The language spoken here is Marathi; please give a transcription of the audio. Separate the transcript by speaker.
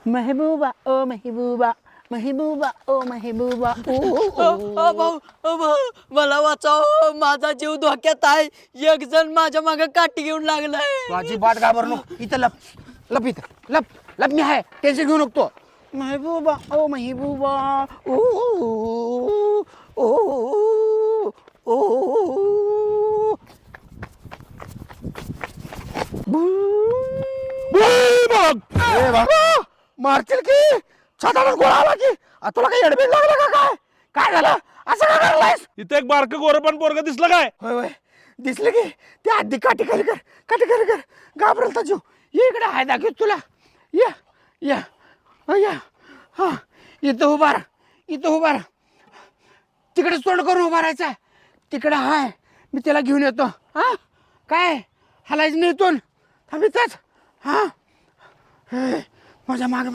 Speaker 1: महबूबा ओ महबूबा महबूबा ओ महबूबा
Speaker 2: भाऊ मला वाचाव माझा जीव धोक्यात आहे एक जण माझ्या मागे काठी घेऊन लागलाय
Speaker 1: तू अजिबात घाबरू नको इथं लप लप इथं लप लप मी आहे टेन्शन घेऊ नको तो महबूबा ओ महबूबा ओ ओ ओ मारतील की छातावर गोळा आला की तुला काही एडमिट लागला का काय काय झालं असं काय करलायस
Speaker 3: इथं एक बारक गोरपण पोरग दिसलं काय
Speaker 1: होय होय दिसले की ते आधी काठी खाली कर घाबरल तर जीव ये इकडे आहे दाखव तुला या या या हा इथं उभा राहा तिकडेच तोंड करून उभा राहायचा तिकडे हाय मी त्याला घेऊन येतो हा काय हलायचं नाही इथून थांबितच हा माझ्या मागे